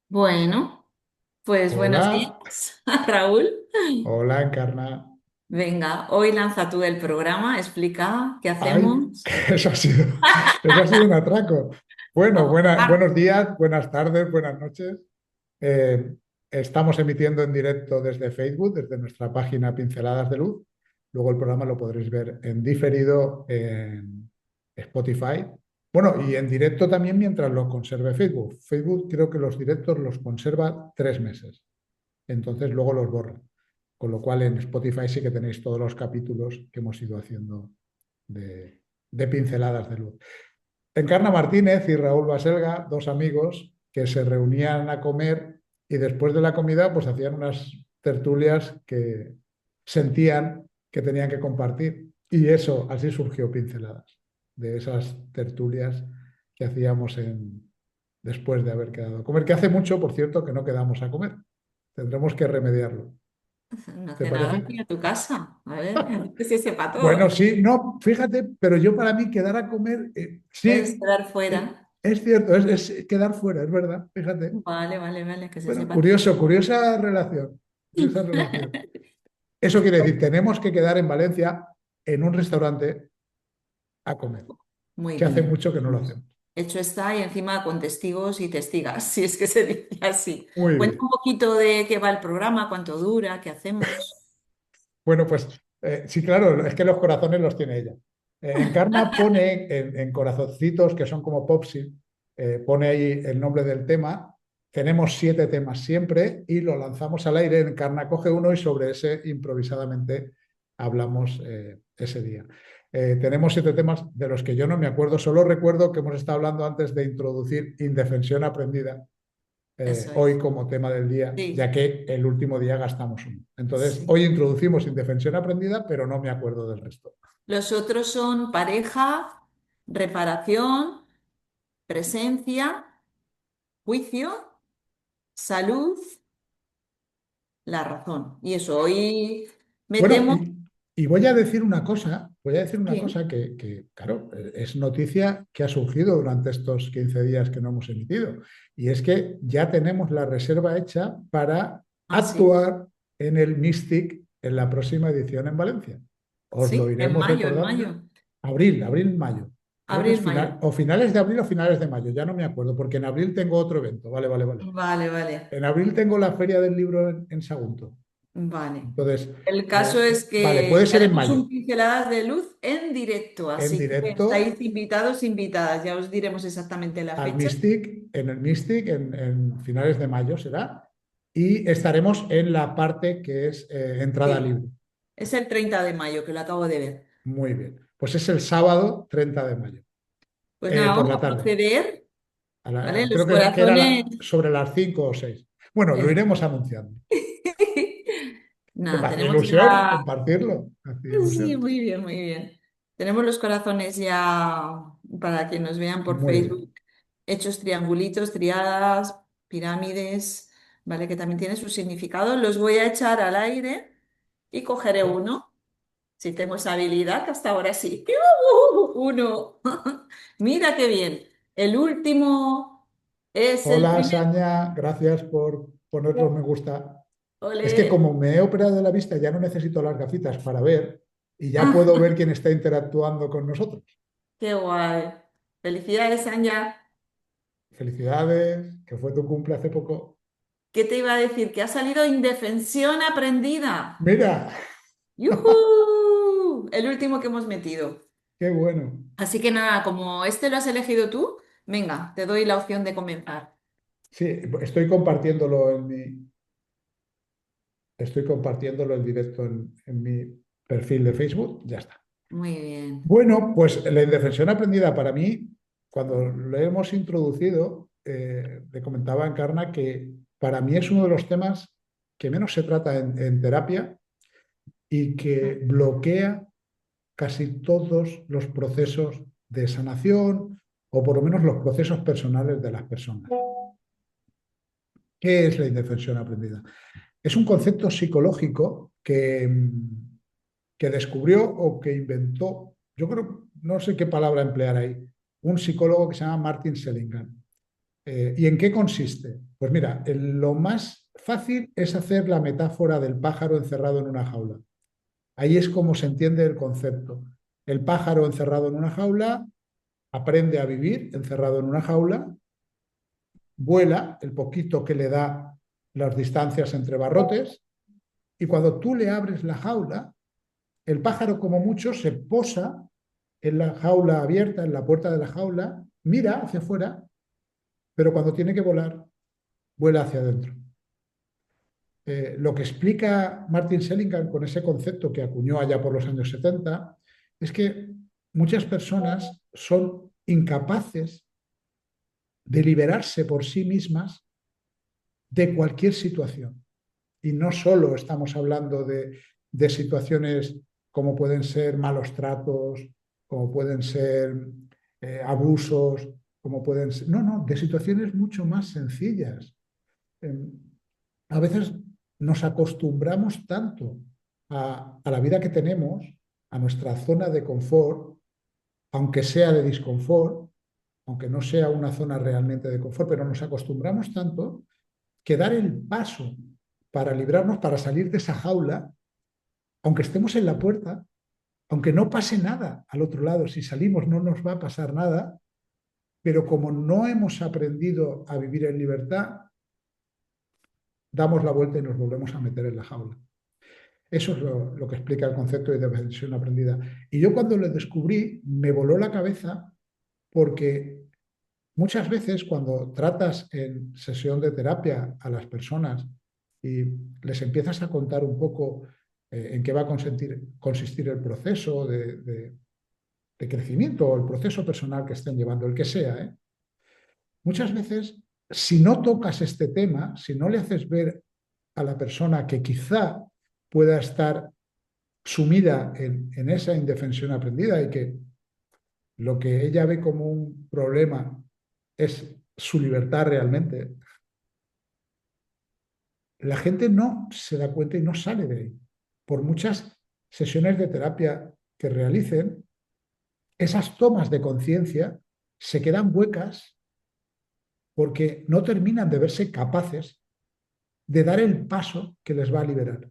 Bueno, pues buenos Hola, días, Raúl. hola Encarna. Venga, hoy lanza tú el programa, explica qué Ay, hacemos. eso ha sido un atraco. Bueno, Ojalá. buenos días, buenas tardes, buenas noches. Eh, Estamos emitiendo en directo desde Facebook, desde nuestra página Pinceladas de Luz. Luego el programa lo podréis ver en diferido en Spotify. Bueno, y en directo también mientras lo conserve Facebook. Facebook creo que los directos los conserva 3 meses. Entonces luego los borra. Con lo cual en Spotify sí que tenéis todos los capítulos que hemos ido haciendo de pinceladas de luz. Encarna Martínez y Raúl Baselga, dos amigos que se reunían a comer y después de la comida pues hacían unas tertulias que sentían que tenían que compartir. Y eso, así surgió Pinceladas, de esas tertulias que hacíamos después de haber quedado a comer, que hace mucho, por cierto, que no quedamos a comer. Tendremos que remediarlo. No ¿Te hace nada parece? aquí a tu casa. A ver, que se sepa Bueno, todo. sí, no, fíjate, pero yo para mí quedar a comer, Es sí, quedar fuera. es cierto, es quedar fuera, es verdad, fíjate. Vale, vale, vale, que se Bueno, sepa todo. curioso, curiosa relación, curiosa relación. Eso quiere decir, tenemos que quedar en Valencia en un restaurante a comer, Muy que hace bien. mucho que no lo Pues, hacemos. hecho está y encima con testigos y testigas, si es que se dice así. Muy Cuenta bien. un poquito de qué va el programa, cuánto dura, qué hacemos. Bueno, pues sí, claro, es que los corazones los tiene ella. Encarna pone en corazoncitos que son como popsi, pone ahí el nombre del tema. Tenemos 7 temas siempre y lo lanzamos al aire. Encarna coge uno y sobre ese improvisadamente hablamos ese día. Tenemos 7 temas de los que yo no me acuerdo, solo recuerdo que hemos estado hablando antes de introducir indefensión aprendida Eso hoy es. como tema del día, ya Sí, que el último día gastamos uno. Entonces, sí. hoy introducimos indefensión aprendida, pero no me acuerdo del resto. Los otros son pareja, reparación, presencia, juicio, salud, la razón. Y eso, hoy Bueno, metemos... y voy a decir una cosa, Sí, claro, es noticia que ha surgido durante estos 15 días que no hemos emitido, y es que ya tenemos la reserva hecha para ah, sí, actuar en el Mystic en la próxima edición en Valencia. Os lo sí, iremos en recordando. mayo, Mayo. Creo que es abril, mayo. o finales de abril o finales de mayo, ya no me acuerdo, porque en abril tengo otro evento. Vale, vale, vale. Vale, vale, En abril tengo la Feria del Libro en Sagunto. vale. Entonces, El caso es vale, que puede ser en haremos mayo, un pinceladas de luz en directo, en así que directo estáis invitados, invitadas. Ya os diremos exactamente la al fecha. Mystic, en el Mystic, en finales de mayo será, y estaremos en la parte que es entrada Sí, libre. es el 30 de mayo, que lo acabo de ver. Muy bien. Pues es el sábado 30 de mayo, Pues nada, por vamos la a tarde. proceder, ¿vale? Los Creo que era corazones. sobre las 5 o 6. Bueno, lo eh, iremos anunciando. Que me Nada, hacía tenemos ilusión ya. compartirlo. Me hacía Sí, ilusión. muy bien, muy bien. Tenemos los corazones ya para que nos vean por Muy bien. Facebook, hechos triangulitos, triadas, pirámides, ¿vale? Que también tiene su significado. Los voy a echar al aire y cogeré uno, si tengo esa habilidad, que hasta ahora sí. Uno. Mira qué bien. El último es el Hola, primer. Saña, gracias por poner los me gusta. Es que Ole. como me he operado de la vista, ya no necesito las gafitas para ver y ya Ah, puedo ver quién está interactuando con nosotros. qué guay. Felicidades, Anja. Felicidades, que fue tu cumple hace poco. ¿Qué te iba a decir? Que ha salido indefensión aprendida. Mira, ¡Yujú! El último que hemos metido. qué bueno. Así que nada, como este lo has elegido tú, venga, te doy la opción de comenzar. Sí, estoy compartiéndolo en directo en mi perfil de Facebook. Ya está. Muy bien. Bueno, pues la indefensión aprendida para mí, cuando lo hemos introducido, le comentaba a Encarna que para mí es uno de los temas que menos se trata en terapia y que bloquea casi todos los procesos de sanación o por lo menos los procesos personales de las personas. ¿Qué es la indefensión aprendida? Es un concepto psicológico que descubrió o que inventó, yo creo, no sé qué palabra emplear ahí, un psicólogo que se llama Martin Seligman. ¿Y en qué consiste? Pues mira, lo más fácil es hacer la metáfora del pájaro encerrado en una jaula. Ahí es como se entiende el concepto. El pájaro encerrado en una jaula aprende a vivir encerrado en una jaula, vuela el poquito que le da las distancias entre barrotes y cuando tú le abres la jaula, el pájaro como mucho se posa en la jaula abierta, en la puerta de la jaula, mira hacia afuera, pero cuando tiene que volar, vuela hacia adentro. Lo que explica Martin Seligman con ese concepto que acuñó allá por los años 70 es que muchas personas son incapaces de liberarse por sí mismas de cualquier situación. Y no solo estamos hablando de situaciones como pueden ser malos tratos, como pueden ser abusos, como pueden ser... No, no, de situaciones mucho más sencillas. Eh, a veces nos acostumbramos tanto a la vida que tenemos, a nuestra zona de confort, aunque sea de disconfort, aunque no sea una zona realmente de confort, pero nos acostumbramos tanto que dar el paso para librarnos, para salir de esa jaula, aunque estemos en la puerta, aunque no pase nada al otro lado, si salimos no nos va a pasar nada, pero como no hemos aprendido a vivir en libertad, damos la vuelta y nos volvemos a meter en la jaula. Eso es lo que explica el concepto de defensión aprendida. Y yo cuando lo descubrí, me voló la cabeza porque muchas veces cuando tratas en sesión de terapia a las personas y les empiezas a contar un poco en qué va a consistir el proceso de crecimiento o el proceso personal que estén llevando, el que sea, muchas veces, si no tocas este tema, si no le haces ver a la persona que quizá pueda estar sumida en esa indefensión aprendida y que lo que ella ve como un problema es su libertad realmente, la gente no se da cuenta y no sale de ahí. Por muchas sesiones de terapia que realicen, esas tomas de conciencia se quedan huecas porque no terminan de verse capaces de dar el paso que les va a liberar.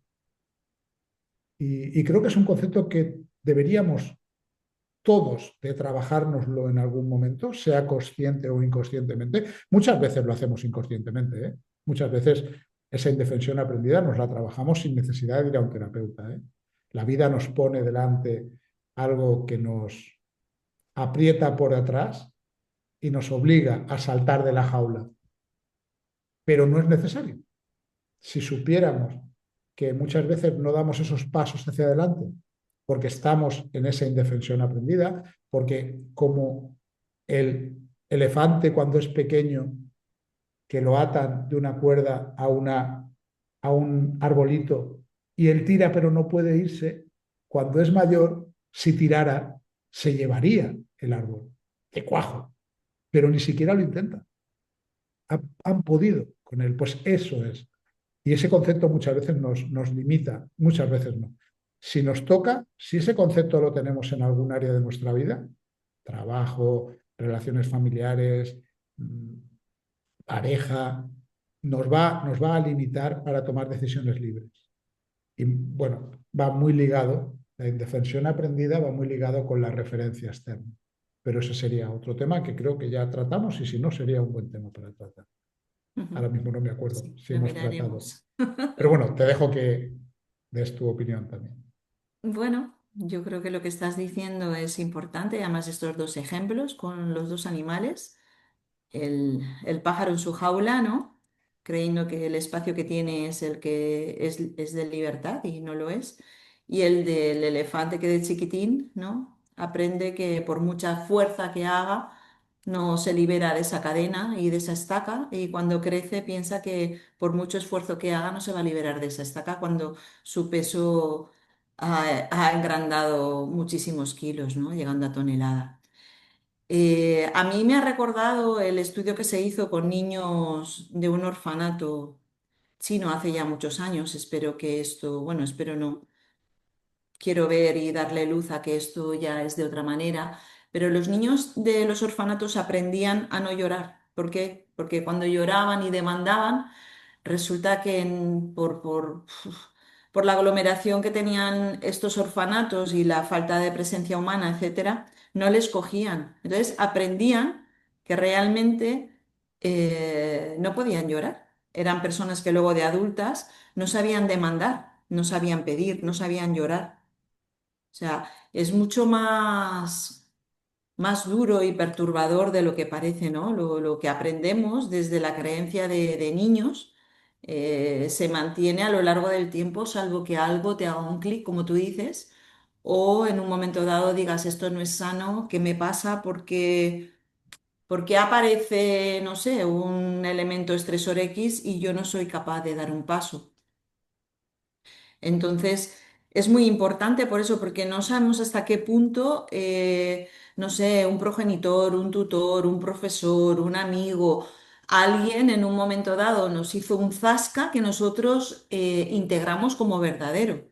Y creo que es un concepto que deberíamos todos de trabajárnoslo en algún momento, sea consciente o inconscientemente. Muchas veces lo hacemos inconscientemente, ¿eh? Muchas veces esa indefensión aprendida nos la trabajamos sin necesidad de ir a un terapeuta, ¿eh? La vida nos pone delante algo que nos aprieta por atrás y nos obliga a saltar de la jaula, pero no es necesario. Si supiéramos que muchas veces no damos esos pasos hacia adelante porque estamos en esa indefensión aprendida, porque como el elefante cuando es pequeño, que lo atan de una cuerda a un arbolito y él tira pero no puede irse, cuando es mayor, si tirara, se llevaría el árbol de cuajo, pero ni siquiera lo intenta. Han podido con él, pues eso es. Y ese concepto muchas veces nos limita, muchas veces no. Si nos toca, si ese concepto lo tenemos en algún área de nuestra vida, trabajo, relaciones familiares, pareja, nos va a limitar para tomar decisiones libres. Y bueno, va muy ligado, la indefensión aprendida va muy ligado con la referencia externa. Pero ese sería otro tema que creo que ya tratamos y si no, sería un buen tema para tratar. Ahora Ujú. mismo no me acuerdo Sí, si lo hemos tratado. miraremos. Pero bueno, te dejo que des tu opinión también. Bueno, yo creo que lo que estás diciendo es importante, además estos dos ejemplos con los dos animales. El pájaro en su jaula, ¿no? Creyendo que el espacio que tiene es el que es de libertad y no lo es. Y el del elefante que de chiquitín, ¿no? Aprende que por mucha fuerza que haga, no se libera de esa cadena y de esa estaca. Y cuando crece piensa que por mucho esfuerzo que haga, no se va a liberar de esa estaca cuando su peso ha engrandado muchísimos kilos, ¿no? Llegando a tonelada. A mí me ha recordado el estudio que se hizo con niños de un orfanato chino hace ya muchos años. Espero que esto, bueno, espero no, quiero ver y darle luz a que esto ya es de otra manera, pero los niños de los orfanatos aprendían a no llorar. ¿Por qué? Porque cuando lloraban y demandaban, resulta que por la aglomeración que tenían estos orfanatos y la falta de presencia humana, etcétera, no les cogían. Entonces aprendían que realmente no podían llorar. Eran personas que luego de adultas no sabían demandar, no sabían pedir, no sabían llorar. O sea, es mucho más duro y perturbador de lo que parece, ¿no? Lo que aprendemos desde la creencia de niños se mantiene a lo largo del tiempo, salvo que algo te haga un clic, como tú dices, o en un momento dado digas, esto no es sano, ¿qué me pasa? Porque aparece, no sé, un elemento estresor X y yo no soy capaz de dar un paso. Entonces, es muy importante por eso, porque no sabemos hasta qué punto, no sé, un progenitor, un tutor, un profesor, un amigo, alguien en un momento dado nos hizo un zasca que nosotros integramos como verdadero.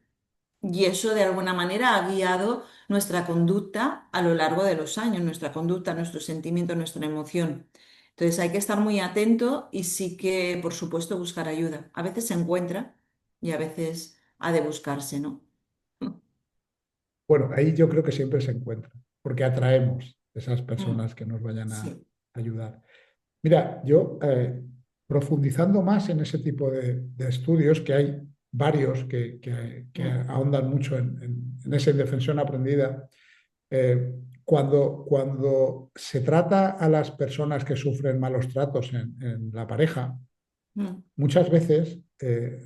Y eso de alguna manera ha guiado nuestra conducta a lo largo de los años, nuestra conducta, nuestro sentimiento, nuestra emoción. Entonces hay que estar muy atento y sí que, por supuesto, buscar ayuda. A veces se encuentra y a veces ha de buscarse, ¿no? Bueno, ahí yo creo que siempre se encuentra, porque atraemos esas Mm, personas que nos vayan a sí. ayudar. Mira, yo profundizando más en ese tipo de estudios, que hay varios que Mm, ahondan mucho en esa indefensión aprendida, eh, cuando se trata a las personas que sufren malos tratos en la pareja, mm, muchas veces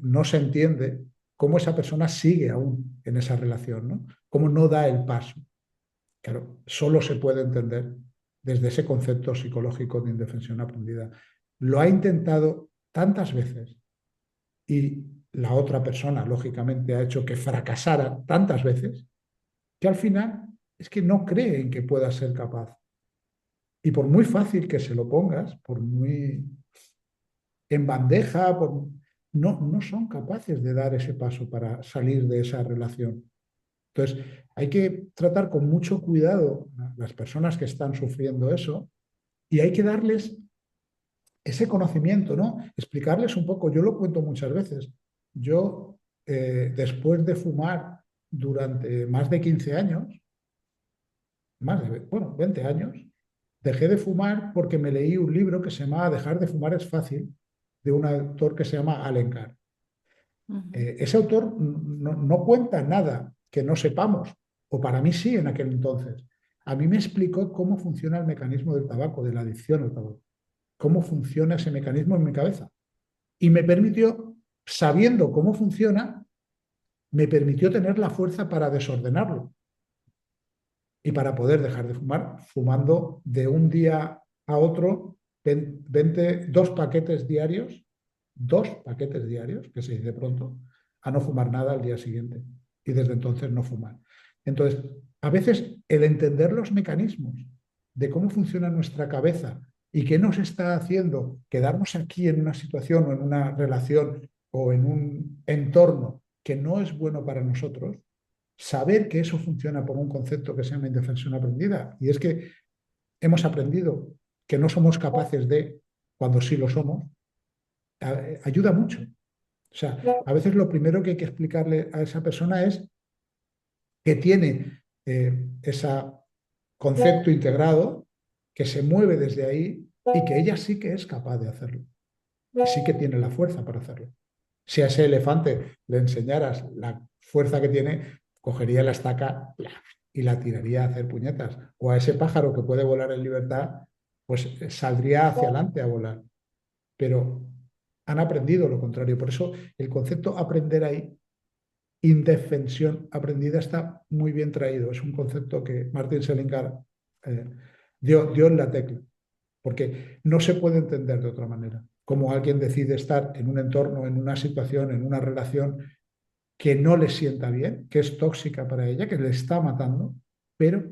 no se entiende cómo esa persona sigue aún en esa relación, ¿no? Cómo no da el paso. Claro, solo se puede entender desde ese concepto psicológico de indefensión aprendida. Lo ha intentado tantas veces y la otra persona, lógicamente, ha hecho que fracasara tantas veces que al final es que no cree en que pueda ser capaz. Y por muy fácil que se lo pongas, por muy en bandeja, no son capaces de dar ese paso para salir de esa relación. Entonces, hay que tratar con mucho cuidado a las personas que están sufriendo eso y hay que darles ese conocimiento, ¿no? Explicarles un poco. Yo lo cuento muchas veces. Yo, después de fumar durante más de 15 años, bueno, 20 años, dejé de fumar porque me leí un libro que se llama Dejar de fumar es fácil, de un autor que se llama Allen Carr. ujú, Ese autor no cuenta nada que no sepamos, o para mí sí en aquel entonces. A mí me explicó cómo funciona el mecanismo del tabaco, de la adicción al tabaco, cómo funciona ese mecanismo en mi cabeza. Y me permitió, sabiendo cómo funciona, me permitió tener la fuerza para desordenarlo y para poder dejar de fumar, fumando de un día a otro 2 paquetes diarios, que se dice pronto, a no fumar nada al día siguiente. Y desde entonces no fumar. Entonces, a veces el entender los mecanismos de cómo funciona nuestra cabeza y qué nos está haciendo quedarnos aquí en una situación o en una relación o en un entorno que no es bueno para nosotros, saber que eso funciona por un concepto que se llama indefensión aprendida. Y es que hemos aprendido que no somos capaces de, cuando sí lo somos, ayuda mucho. O sea, a veces lo primero que hay que explicarle a esa persona es que tiene ese concepto integrado, que se mueve desde ahí y que ella sí que es capaz de hacerlo. Y sí que tiene la fuerza para hacerlo. Si a ese elefante le enseñaras la fuerza que tiene, cogería la estaca y la tiraría a hacer puñetas. O a ese pájaro que puede volar en libertad, pues saldría hacia adelante a volar. Pero han aprendido lo contrario. Por eso el concepto aprender ahí, indefensión aprendida, está muy bien traído. Es un concepto que Martin Seligman eh, dio en la tecla, porque no se puede entender de otra manera. Como alguien decide estar en un entorno, en una situación, en una relación que no le sienta bien, que es tóxica para ella, que le está matando, pero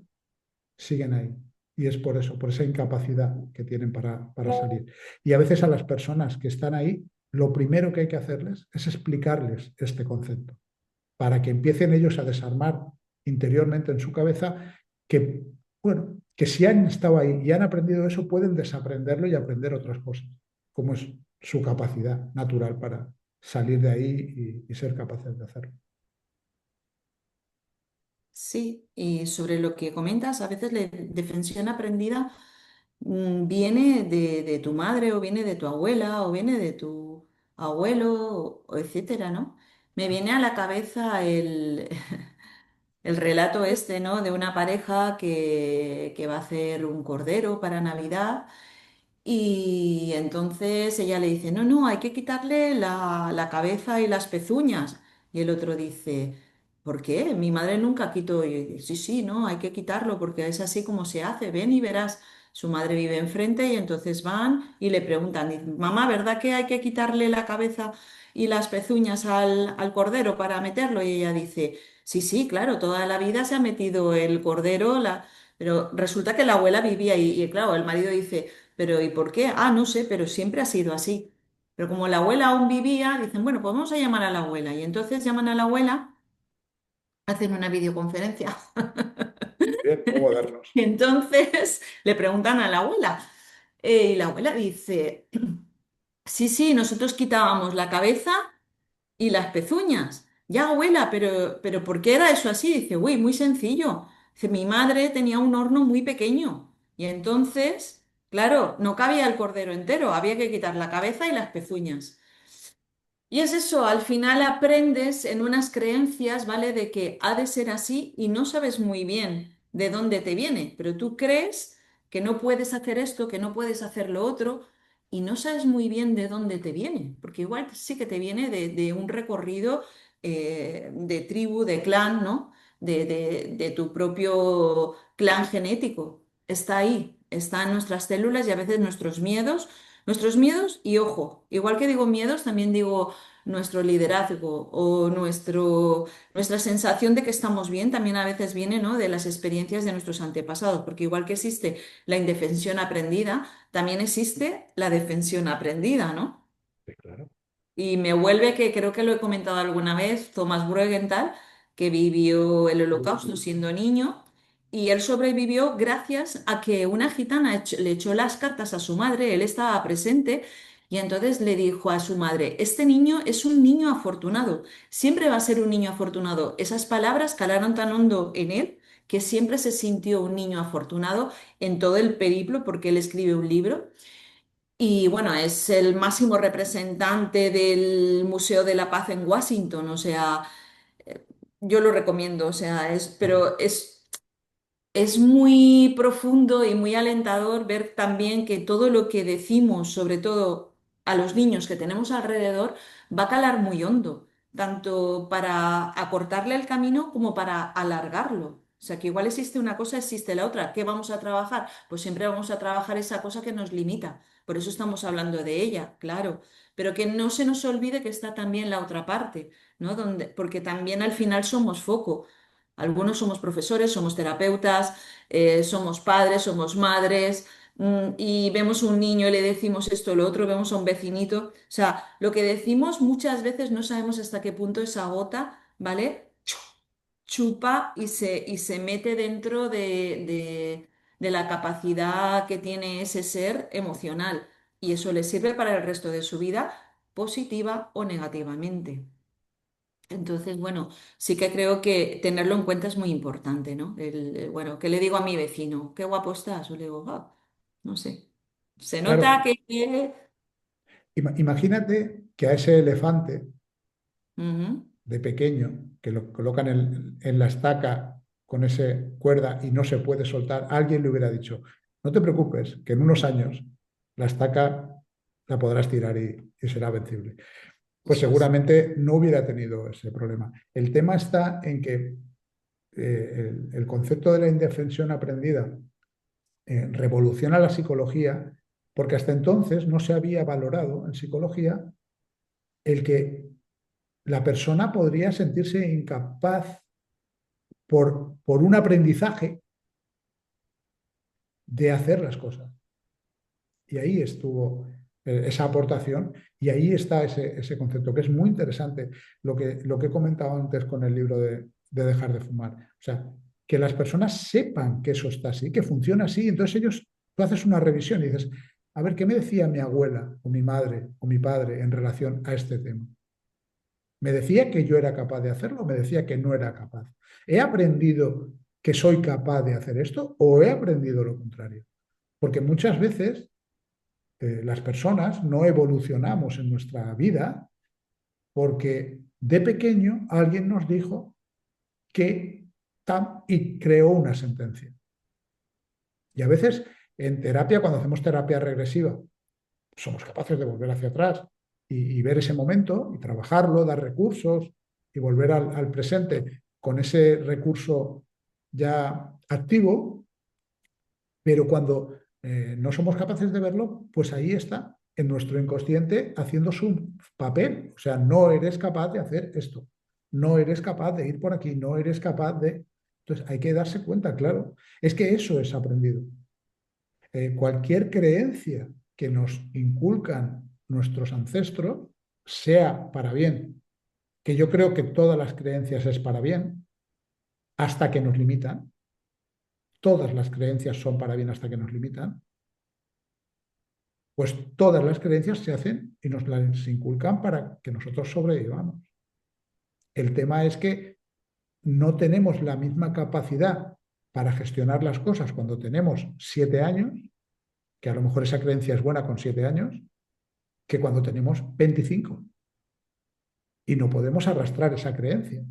siguen ahí. Y es por eso, por esa incapacidad que tienen para salir. Y a veces a las personas que están ahí, lo primero que hay que hacerles es explicarles este concepto, para que empiecen ellos a desarmar interiormente en su cabeza que, bueno, que si han estado ahí y han aprendido eso, pueden desaprenderlo y aprender otras cosas, como es su capacidad natural para salir de ahí y ser capaces de hacerlo. Sí, y sobre lo que comentas, a veces la defensión aprendida viene de tu madre o viene de tu abuela o viene de tu abuelo, o etcétera, ¿no? Me viene a la cabeza el relato este, ¿no? De una pareja que va a hacer un cordero para Navidad y entonces ella le dice, no, no, hay que quitarle la cabeza y las pezuñas. Y el otro dice, ¿por qué? Mi madre nunca quitó. Y yo digo, sí, sí, no, hay que quitarlo porque es así como se hace. Ven y verás. Su madre vive enfrente y entonces van y le preguntan, dicen, mamá, ¿verdad que hay que quitarle la cabeza y las pezuñas al cordero para meterlo? Y ella dice, sí, sí, claro, toda la vida se ha metido el cordero, pero resulta que la abuela vivía ahí. Y claro, el marido dice, pero ¿y por qué? Ah, no sé, pero siempre ha sido así. Pero como la abuela aún vivía, dicen, bueno, pues vamos a llamar a la abuela. Y entonces llaman a la abuela, hacen una videoconferencia. Bien, muy modernos. Y entonces le preguntan a la abuela. Y la abuela dice, sí, sí, nosotros quitábamos la cabeza y las pezuñas. Ya, abuela, pero ¿por qué era eso así? Dice, uy, muy sencillo. Dice, mi madre tenía un horno muy pequeño y entonces, claro, no cabía el cordero entero, había que quitar la cabeza y las pezuñas. Y es eso, al final aprendes en unas creencias, ¿vale? De que ha de ser así y no sabes muy bien de dónde te viene, pero tú crees que no puedes hacer esto, que no puedes hacer lo otro y no sabes muy bien de dónde te viene, porque igual sí que te viene de un recorrido de tribu, de clan, ¿no? De tu propio clan genético. Está ahí, está en nuestras células y a veces nuestros miedos y ojo, igual que digo miedos, también digo nuestro liderazgo o nuestra sensación de que estamos bien también a veces viene, ¿no? De las experiencias de nuestros antepasados, porque igual que existe la indefensión aprendida, también existe la defensión aprendida, ¿no? Sí, claro. Y me vuelve que creo que lo he comentado alguna vez, Thomas Bruegenthal, que vivió el Holocausto siendo niño, y él sobrevivió gracias a que una gitana le echó las cartas a su madre, él estaba presente, y entonces le dijo a su madre, este niño es un niño afortunado, siempre va a ser un niño afortunado. Esas palabras calaron tan hondo en él que siempre se sintió un niño afortunado en todo el periplo, porque él escribe un libro. Y bueno, es el máximo representante del Museo de la Paz en Washington, o sea, yo lo recomiendo, o sea, pero es muy profundo y muy alentador ver también que todo lo que decimos, sobre todo a los niños que tenemos alrededor, va a calar muy hondo, tanto para acortarle el camino como para alargarlo. O sea, que igual existe una cosa, existe la otra. ¿Qué vamos a trabajar? Pues siempre vamos a trabajar esa cosa que nos limita. Por eso estamos hablando de ella, claro. Pero que no se nos olvide que está también la otra parte, ¿no? Porque también al final somos foco. Algunos somos profesores, somos terapeutas, somos padres, somos madres, y vemos un niño y le decimos esto o lo otro, vemos a un vecinito. O sea, lo que decimos muchas veces no sabemos hasta qué punto esa gota, ¿vale? Chupa y se mete dentro de la capacidad que tiene ese ser emocional. Y eso le sirve para el resto de su vida, positiva o negativamente. Entonces, bueno, sí que creo que tenerlo en cuenta es muy importante, ¿no? Bueno, ¿qué le digo a mi vecino? ¿Qué guapo estás? O le digo, "Ah, no sé. Se nota Claro, que... imagínate que a ese elefante Ujú, de pequeño, que lo colocan en la estaca con esa cuerda y no se puede soltar, alguien le hubiera dicho, no te preocupes, que en unos años la estaca la podrás tirar y será vencible. Pues eso es. seguramente no hubiera tenido ese problema. El tema está en que el concepto de la indefensión aprendida revoluciona la psicología porque hasta entonces no se había valorado en psicología el que la persona podría sentirse incapaz por un aprendizaje de hacer las cosas. Y ahí estuvo esa aportación y ahí está ese concepto, que es muy interesante, lo que he comentado antes con el libro de dejar de fumar. O sea, que las personas sepan que eso está así, que funciona así. Entonces tú haces una revisión y dices, a ver, ¿qué me decía mi abuela o mi madre o mi padre en relación a este tema? ¿Me decía que yo era capaz de hacerlo o me decía que no era capaz? ¿He aprendido que soy capaz de hacer esto o he aprendido lo contrario? Porque muchas veces las personas no evolucionamos en nuestra vida porque de pequeño alguien nos dijo que y creó una sentencia. Y a veces en terapia, cuando hacemos terapia regresiva, somos capaces de volver hacia atrás y ver ese momento y trabajarlo, dar recursos y volver al presente con ese recurso ya activo, pero cuando no somos capaces de verlo, pues ahí está, en nuestro inconsciente, haciendo su papel. O sea, no eres capaz de hacer esto, no eres capaz de ir por aquí, no eres capaz de... Entonces hay que darse cuenta, claro. Es que eso es aprendido. Cualquier creencia que nos inculcan nuestros ancestros, sea para bien, que yo creo que todas las creencias es para bien, hasta que nos limitan, todas las creencias son para bien hasta que nos limitan, pues todas las creencias se hacen y nos las inculcan para que nosotros sobrevivamos. El tema es que no tenemos la misma capacidad para gestionar las cosas cuando tenemos 7 años, que a lo mejor esa creencia es buena con 7 años, que cuando tenemos 25 y no podemos arrastrar esa creencia.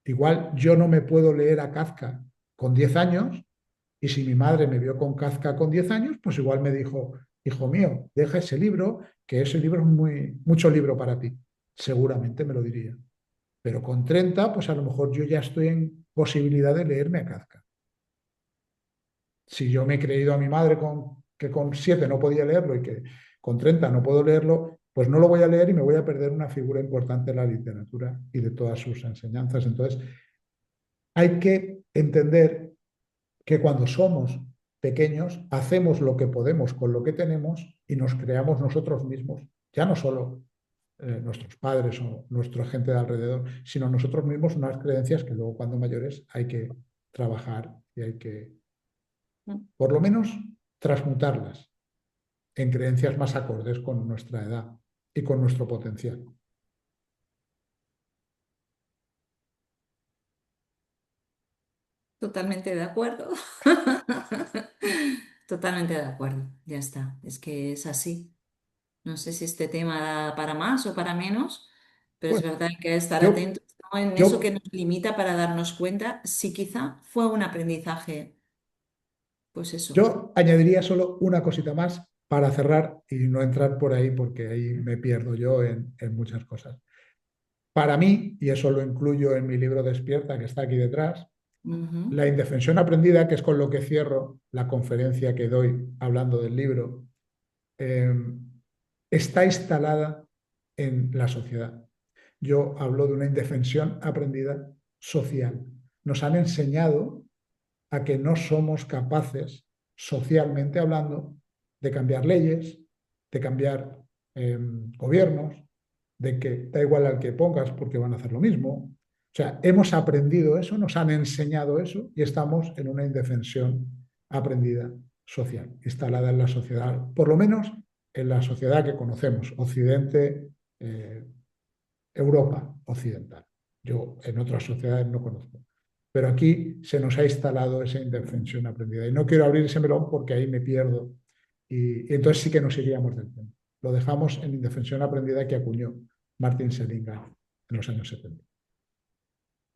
Igual yo no me puedo leer a Kafka con 10 años y si mi madre me vio con Kafka con 10 años, pues igual me dijo, hijo mío, deja ese libro, que ese libro es mucho libro para ti. Seguramente me lo diría. Pero con 30 pues a lo mejor yo ya estoy en posibilidad de leerme a Kafka. Si yo me he creído a mi madre que con 7 no podía leerlo y que con 30 no puedo leerlo, pues no lo voy a leer y me voy a perder una figura importante de la literatura y de todas sus enseñanzas. Entonces, hay que entender que cuando somos pequeños hacemos lo que podemos con lo que tenemos y nos creamos nosotros mismos, ya no solo nuestros padres o nuestra gente de alrededor, sino nosotros mismos unas creencias que luego cuando mayores hay que trabajar y hay que, por lo menos, transmutarlas en creencias más acordes con nuestra edad y con nuestro potencial. Totalmente de acuerdo. Totalmente de acuerdo. Ya está. Es que es así. No sé si este tema da para más o para menos, pero es Bueno, verdad que hay que estar yo, atentos, ¿no?, en eso que yo, nos limita para darnos cuenta si quizá fue un aprendizaje, pues eso. yo añadiría solo una cosita más para cerrar y no entrar por ahí porque ahí me pierdo yo en muchas cosas. Para mí, y eso lo incluyo en mi libro Despierta, que está aquí detrás, Ujú. la indefensión aprendida, que es con lo que cierro la conferencia que doy hablando del libro, eh, está instalada en la sociedad. Yo hablo de una indefensión aprendida social. Nos han enseñado a que no somos capaces, socialmente hablando, de cambiar leyes, de cambiar gobiernos, de que da igual al que pongas porque van a hacer lo mismo. O sea, hemos aprendido eso, nos han enseñado eso y estamos en una indefensión aprendida social, instalada en la sociedad, por lo menos en la sociedad que conocemos, Occidente, eh, Europa occidental. Yo en otras sociedades no conozco. Pero aquí se nos ha instalado esa indefensión aprendida. Y no quiero abrir ese melón porque ahí me pierdo. Y entonces sí que nos iríamos del tema. Lo dejamos en indefensión aprendida que acuñó Martin Seligman en los años 70.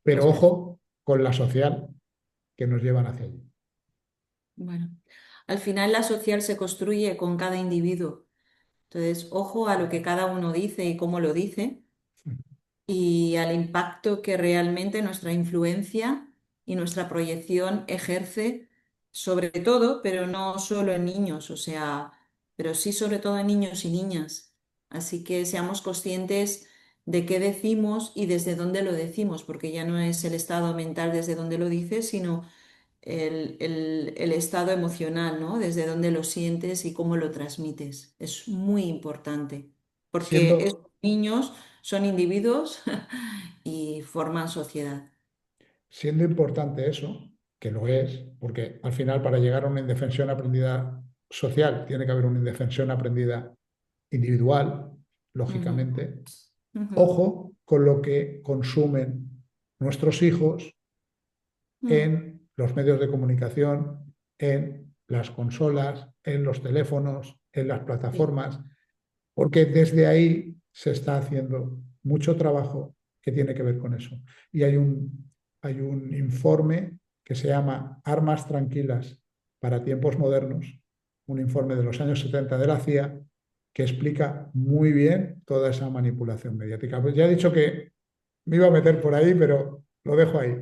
Pero Pues mira, ojo con la social que nos llevan hacia allí. bueno, al final la social se construye con cada individuo. Entonces, ojo a lo que cada uno dice y cómo lo dice, y al impacto que realmente nuestra influencia y nuestra proyección ejerce sobre todo, pero no solo en niños, o sea, pero sí sobre todo en niños y niñas. Así que seamos conscientes de qué decimos y desde dónde lo decimos, porque ya no es el estado mental desde donde lo dices, sino el estado emocional, ¿no? Desde dónde lo sientes y cómo lo transmites. Es muy importante, porque Siendo, estos niños son individuos y forman sociedad. siendo importante eso, que lo es, porque al final para llegar a una indefensión aprendida social tiene que haber una indefensión aprendida individual, Ujú, lógicamente. ujú, Ojo con lo que consumen nuestros hijos mm, en los medios de comunicación, en las consolas, en los teléfonos, en las sí, plataformas, porque desde ahí se está haciendo mucho trabajo que tiene que ver con eso. Y hay un informe que se llama Armas Tranquilas para tiempos modernos, un informe de los años 70 de la CIA, que explica muy bien toda esa manipulación mediática. Pues ya he dicho que me iba a meter por ahí, pero lo dejo ahí.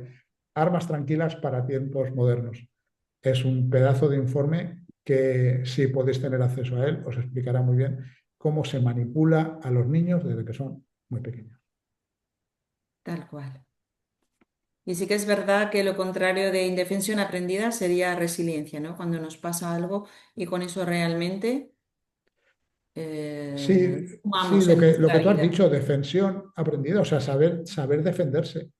Armas tranquilas para tiempos modernos. Es un pedazo de informe que, si podéis tener acceso a él, os explicará muy bien cómo se manipula a los niños desde que son muy pequeños. tal cual. Y sí que es verdad que lo contrario de indefensión aprendida sería resiliencia, ¿no? Cuando nos pasa algo y con eso realmente Sí, sí, sumamos en lo nuestra que tú has vida. dicho, defensión aprendida, o sea, saber defenderse,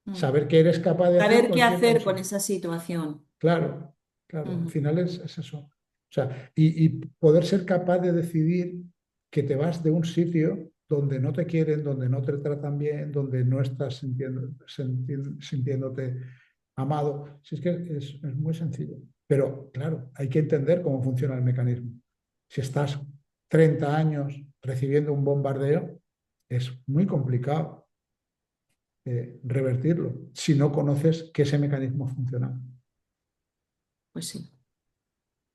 Mm. saber que eres capaz de hacer Saber qué cualquier hacer cosa. con esa situación. Claro, claro, al Ujú. final es eso. O sea, y poder ser capaz de decidir que te vas de un sitio donde no te quieren, donde no te tratan bien, donde no estás sintiéndote amado. Si es que es muy sencillo. Pero claro, hay que entender cómo funciona el mecanismo. Si estás 30 años recibiendo un bombardeo, es muy complicado revertirlo si no conoces que ese mecanismo funciona. Pues sí,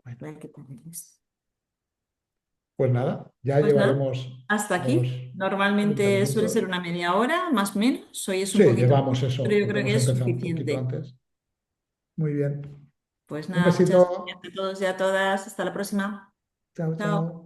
Bueno. hay que tenerles. Pues nada, ya Pues nada, llevaremos hasta unos aquí. 30 Normalmente suele ser minutos. una media hora, más o menos. Hoy es Sí, un poquito llevamos más, pero eso, yo porque creo que hemos es empezado un poquito suficiente. antes. Muy bien. Pues Un nada, muchas gracias besito. a todos y a todas. Hasta la próxima. Chao, Chao. chao.